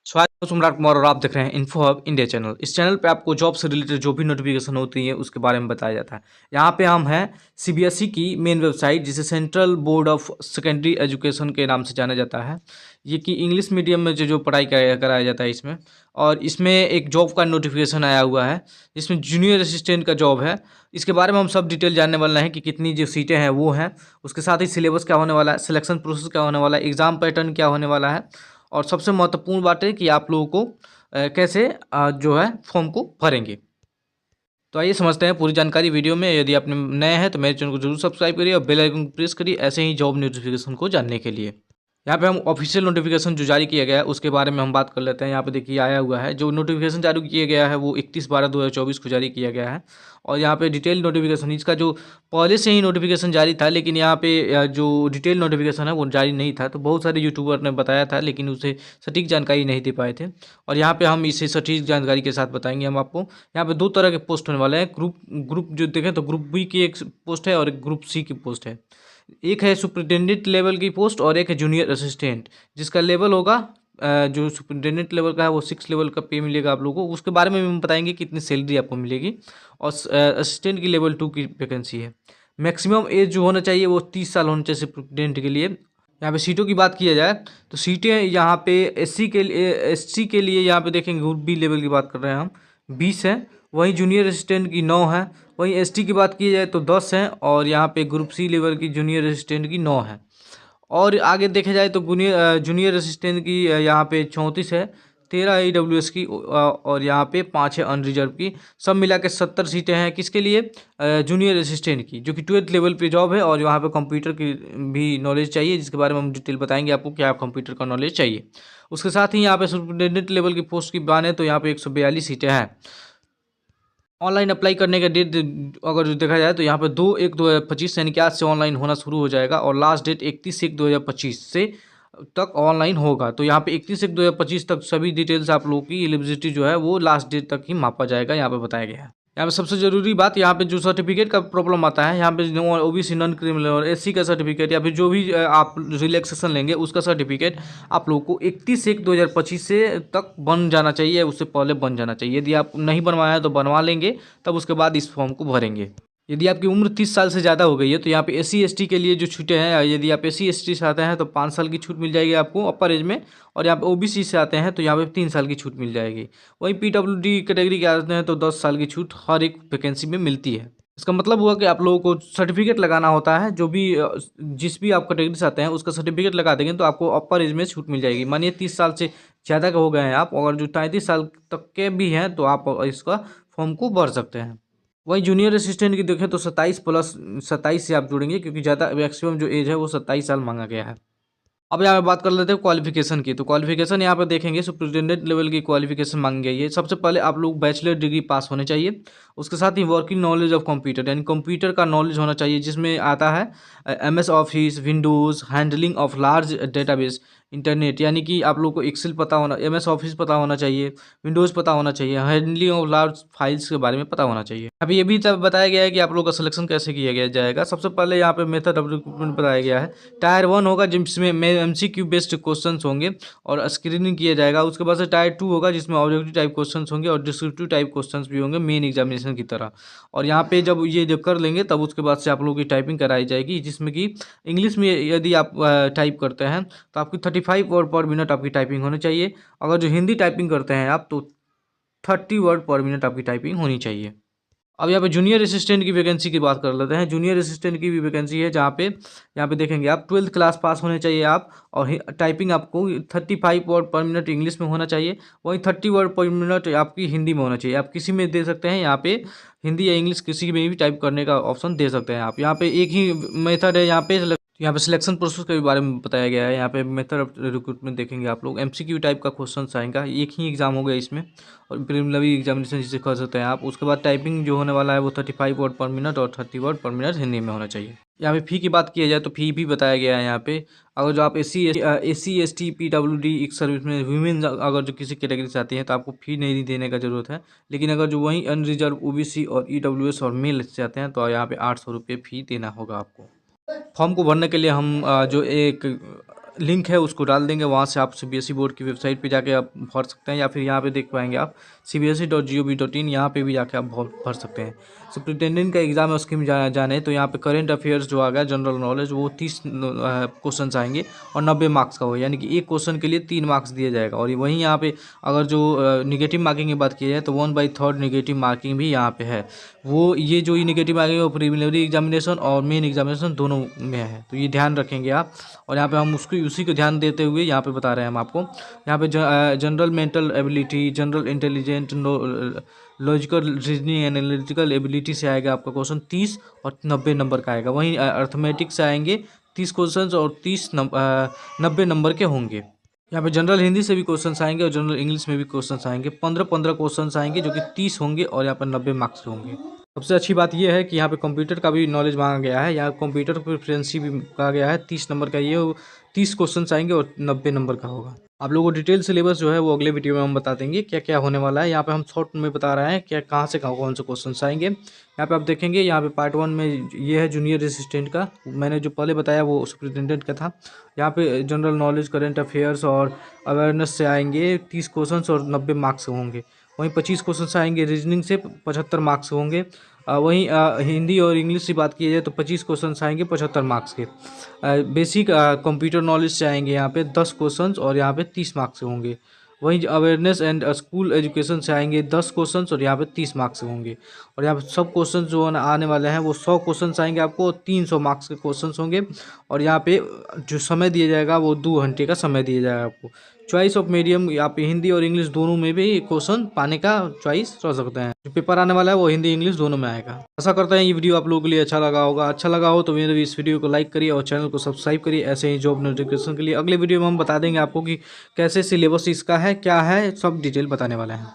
स्वागत है सम्राट कुमार और आप देख रहे हैं इन्फो हब इंडिया चैनल। इस चैनल पे आपको जॉब से रिलेटेड जो भी नोटिफिकेशन होती है उसके बारे में बताया जाता है। यहाँ पे हम हैं सीबीएसई की मेन वेबसाइट जिसे central board of secondary education के नाम से जाना जाता है। ये कि इंग्लिश मीडियम में जो पढ़ाई कराया जाता है इसमें। और इसमें एक जॉब का नोटिफिकेशन आया हुआ है जिसमें जूनियर असिस्टेंट का जॉब है। इसके बारे में हम सब डिटेल जानने वाले हैं कि कितनी जो सीटें हैं वो हैं, उसके साथ ही सिलेबस क्या होने वाला है, सिलेक्शन प्रोसेस क्या होने वाला है, एग्ज़ाम पैटर्न क्या होने वाला है और सबसे महत्वपूर्ण बात है कि आप लोगों को कैसे जो है फॉर्म को भरेंगे। तो आइए समझते हैं पूरी जानकारी वीडियो में। यदि आप नए हैं तो मेरे चैनल को जरूर सब्सक्राइब करिए और बेल आइकन को प्रेस करिए ऐसे ही जॉब नोटिफिकेशन को जानने के लिए। यहाँ पे हम ऑफिशियल नोटिफिकेशन जो जारी किया गया है उसके बारे में हम बात कर लेते हैं। यहाँ पे देखिए आया हुआ है, जो नोटिफिकेशन जारी किया गया है वो 31/12/2024 को जारी किया गया है। और यहाँ पे डिटेल नोटिफिकेशन, इसका जो पहले से ही नोटिफिकेशन जारी था लेकिन यहाँ पे जो डिटेल नोटिफिकेशन है वो जारी नहीं था। तो बहुत सारे यूट्यूबर ने बताया था लेकिन उसे सटीक जानकारी नहीं दे पाए थे। और यहाँ पे हम इसे सटीक जानकारी के साथ बताएंगे हम आपको। यहाँ पे दो तरह के पोस्ट होने वाले हैं। ग्रुप जो देखें तो ग्रुप बी की एक पोस्ट है और एक ग्रुप सी की पोस्ट है। एक है सुपरिटेंडेंट लेवल की पोस्ट और एक है जूनियर असिस्टेंट, जिसका लेवल होगा जो सुपरिटेंडेंट लेवल का है वो 6 लेवल का पे मिलेगा आप लोगों को। उसके बारे में हम बताएंगे कितनी सैलरी आपको मिलेगी। और असिस्टेंट की लेवल 2 की वैकेंसी है। मैक्सिमम एज जो होना चाहिए वो 30 साल होना चाहिए सुपरिटेंडेंट के लिए। यहाँ पे सीटों की बात किया जाए तो सीटें यहाँ पे एससी के लिए यहाँ पे देखेंगे ग्रुप बी लेवल की बात कर रहे हैं हम, 20 है। वहीं जूनियर असिस्टेंट की 9 है। वहीं एसटी की बात की जाए तो 10 है। और यहाँ पे ग्रुप सी लेवल की जूनियर असिस्टेंट की 9 है। और आगे देखा जाए तो जूनियर असिस्टेंट की यहाँ पे 34 है, 13 AWS की और यहाँ पे 5 है अनरिजर्व की। सब मिला के 70 सीटें हैं किसके लिए, जूनियर असिस्टेंट की, जो कि 12th लेवल पे जॉब है। और यहाँ पे कंप्यूटर की भी नॉलेज चाहिए जिसके बारे में हम डिटेल बताएंगे आपको क्या कंप्यूटर का नॉलेज चाहिए। उसके साथ ही यहाँ पे सुपरिटेंडेंट लेवल की पोस्ट की बात है तो यहाँ पे 142 सीटें हैं। ऑनलाइन अप्लाई करने का डेट अगर जो देखा जाए तो यहाँ पे 2/1/2025 यानी कि आज से ऑनलाइन होना शुरू हो जाएगा और लास्ट डेट 31/1/2025 से तक ऑनलाइन होगा। तो यहाँ पे 31/1/2025 तक सभी डिटेल्स आप लोगों की एलिजिबिलिटी जो है वो लास्ट डेट तक ही मापा जाएगा, यहाँ पे बताया गया है। यहाँ पे सबसे जरूरी बात, यहाँ पे जो सर्टिफिकेट का प्रॉब्लम आता है, यहाँ पे ओबीसी नॉन क्रिमिनल और एससी का सर्टिफिकेट या फिर जो भी आप रिलैक्सेशन लेंगे उसका सर्टिफिकेट आप लोगों को 31/1/2025 से तक बन जाना चाहिए, उससे पहले बन जाना चाहिए। यदि आप नहीं बनवाया है तो बनवा लेंगे, तब उसके बाद इस फॉर्म को भरेंगे। यदि आपकी उम्र 30 साल से ज़्यादा हो गई है तो यहाँ पे SC ST के लिए जो छूटें हैं, यदि आप SC ST से आते हैं तो 5 साल की छूट मिल जाएगी आपको अपर एज में। और यहाँ पे OBC से आते हैं तो यहाँ पे 3 साल की छूट मिल जाएगी। वहीं PWD कैटेगरी के आते हैं तो 10 साल की छूट हर एक वैकेंसी में मिलती है। इसका मतलब हुआ कि आप लोगों को सर्टिफिकेट लगाना होता है, जो भी जिस भी आप कैटेगरी से आते हैं उसका सर्टिफिकेट लगा देंगे तो आपको अपर एज में छूट मिल जाएगी। मानिए 30 साल से ज़्यादा के हो गए हैं आप, अगर जो 33 साल तक के भी हैं तो आप इसका फॉर्म को भर सकते हैं। वहीं जूनियर असिस्टेंट की देखें तो 27 से आप जुड़ेंगे क्योंकि ज़्यादा मैक्सिमम जो एज है वो 27 साल मांगा गया है। अब यहाँ पे बात कर लेते हैं क्वालिफिकेशन की। तो क्वालिफिकेशन यहाँ पे देखेंगे सुपरिटेंडेंट लेवल की क्वालिफिकेशन मांगी गई है। सबसे पहले आप लोग बैचलर डिग्री पास होने चाहिए। उसके साथ ही वर्किंग नॉलेज ऑफ कंप्यूटर यानी कंप्यूटर का नॉलेज होना चाहिए, जिसमें आता है MS office, Windows, handling of large database, internet यानी कि आप लोग को एक्सेल पता होना, MS ऑफिस पता होना चाहिए, विंडोज़ पता होना चाहिए, हैंडलिंग ऑफ लार्ज फाइल्स के बारे में पता होना चाहिए। अभी ये भी तब बताया गया है कि आप लोग का सिलेक्शन कैसे किया गया जाएगा। सबसे पहले यहाँ पे मेथड ऑफ रिक्रूटमेंट बताया गया है। टायर 1 होगा जिसमें MCQ बेस्ड क्वेश्चंस होंगे और स्क्रीनिंग किया जाएगा। उसके बाद से टायर 2 होगा जिसमें ऑब्जेक्टिव टाइप क्वेश्चंस होंगे और डिस्क्रिप्टिव टाइप क्वेश्चंस भी होंगे मेन एग्जामिनेशन की तरह। और यहाँ पे जब ये जब कर लेंगे तब उसके बाद से आप लोगों की टाइपिंग कराई जाएगी, जिसमें कि इंग्लिश में यदि आप टाइप करते हैं तो आपकी 35 वर्ड पर मिनट आपकी टाइपिंग होनी चाहिए। अगर जो हिंदी टाइपिंग करते हैं आप तो 30 वर्ड पर मिनट आपकी टाइपिंग होनी चाहिए। अब यहाँ पे जूनियर असिस्टेंट की वैकेंसी की बात कर लेते हैं। जूनियर असिस्टेंट की भी वैकेंसी है जहाँ पे यहाँ पे देखेंगे आप 12th क्लास पास होने चाहिए आप, और टाइपिंग आपको 35 वर्ड पर मिनट इंग्लिश में होना चाहिए। वहीं 30 वर्ड पर मिनट आपकी हिंदी में होना चाहिए। आप किसी में दे सकते हैं, यहाँ पे हिंदी या इंग्लिश किसी में भी टाइप करने का ऑप्शन दे सकते हैं आप। यहाँ पे एक ही मेथड है यहाँ पे सिलेक्शन प्रोसेस के बारे में बताया गया है। यहाँ पे मेथड ऑफ रिक्रूटमेंट देखेंगे आप लोग, MCQ टाइप का क्वेश्चन आएगा, एक ही एग्जाम होगा इसमें और प्रिलिमिनरी एग्जामिनेशन जिसे कर सकते हैं आप। उसके बाद टाइपिंग जो होने वाला है वो 35 वर्ड पर मिनट और 30 वर्ड पर मिनट हिंदी में होना चाहिए। यहाँ पे फ़ी की बात किया जाए तो फ़ी भी बताया गया है यहाँ पे। अगर जो आप SC ST PWD एक सर्विस में वीमेन अगर जो किसी कैटेगरी से आती हैं तो आपको फ़ी नहीं देने का ज़रूरत है। लेकिन अगर जो वहीं अनरिजर्व OBC और EWS और मेल से आते हैं तो यहाँ पे 800 रुपये फ़ी देना होगा आपको। फॉर्म को भरने के लिए हम जो एक लिंक है उसको डाल देंगे, वहाँ से आप CBSE बोर्ड की वेबसाइट पे जाके आप भर सकते हैं, या फिर यहाँ पे देख पाएंगे आप cbse.gov.in, यहाँ पे भी जाके आप भर सकते हैं। सुप्रिटेंडेंट का एग्ज़ाम है, उसके में जाने तो यहाँ पे करंट अफेयर्स जो आ गया, जनरल नॉलेज, वो 30 क्वेश्चन आएंगे और 90 मार्क्स का हो, यानी कि एक क्वेश्चन के लिए 3 मार्क्स दिया जाएगा। और वहीं यहाँ पे अगर जो निगेटिव मार्किंग की बात की जाए तो 1/3 निगेटिव मार्किंग भी यहाँ पे है। वो ये जो निगेटिव मार्किंग है वो प्रिलिमिनरी एग्जामिनेशन और मेन एग्जामिनेशन दोनों में है, तो ये ध्यान रखेंगे आप। और यहाँ पे हम उसी को ध्यान देते हुए यहाँ पे बता रहे हैं हम आपको। यहाँ पे general mental ability, general intelligent, logical reasoning, analytical ability से आएगा आपका क्वेश्चन 30 और 90 नंबर का आएगा। वहीं अर्थमेटिक से आएंगे 30 क्वेश्चन और 90 नंबर के होंगे। यहाँ पे जनरल हिंदी से भी क्वेश्चंस आएंगे और जनरल इंग्लिश में भी क्वेश्चंस आएंगे। 15 क्वेश्चंस आएंगे जो कि 30 होंगे और यहाँ पर 90 मार्क्स के होंगे। सबसे अच्छी बात यह है कि यहाँ पे कंप्यूटर का भी नॉलेज मांगा गया है, यहाँ कंप्यूटर प्रोफिशिएंसी भी कहा गया है। 30 नंबर का ये 30 क्वेश्चन आएंगे और 90 नंबर का होगा। आप लोगों को डिटेल सिलेबस जो है वो अगले वीडियो में हम बता देंगे क्या क्या होने वाला है। यहाँ पे हम शॉर्ट में बता रहे हैं क्या कहाँ से कौन से क्वेश्चन आएंगे। यहाँ पे आप देखेंगे, यहाँ पे पार्ट 1 में ये है जूनियर असिस्टेंट का, मैंने जो पहले बताया वो सुपरिटेंडेंट का था। यहाँ पे जनरल नॉलेज, करंट अफेयर्स और अवेयरनेस से आएंगे 30 क्वेश्चन और 90 मार्क्स होंगे। वहीं 25 क्वेश्चन आएंगे रीजनिंग से, 75 मार्क्स होंगे। वहीं हिंदी और इंग्लिश की बात की जाए तो 25 क्वेश्चन आएंगे 75 मार्क्स के। बेसिक कंप्यूटर नॉलेज से आएंगे यहाँ पे 10 क्वेश्चन और यहाँ पे 30 मार्क्स होंगे। वहीं अवेयरनेस एंड स्कूल एजुकेशन से आएंगे 10 क्वेश्चन और यहाँ पे 30 मार्क्स होंगे। और यहाँ पे सब क्वेश्चन जो आने वाले हैं वो 100 क्वेश्चन आएंगे आपको, 300 मार्क्स के क्वेश्चन होंगे। और यहाँ पे जो समय दिया जाएगा वो 2 घंटे का समय दिया जाएगा आपको। चॉइस ऑफ मीडियम, आप हिंदी और इंग्लिश दोनों में भी क्वेश्चन पाने का चॉइस कर सकते हैं। जो पेपर आने वाला है वो हिंदी इंग्लिश दोनों में आएगा। आशा करते हैं ये वीडियो आप लोगों के लिए अच्छा लगा होगा। अच्छा लगा हो तो मेरे इस वीडियो को लाइक करिए और चैनल को सब्सक्राइब करिए ऐसे ही जॉब नोटिफिकेशन के लिए। अगले वीडियो में हम बता देंगे आपको कि कैसे सिलेबस इसका है, क्या है, सब डिटेल बताने वाले हैं।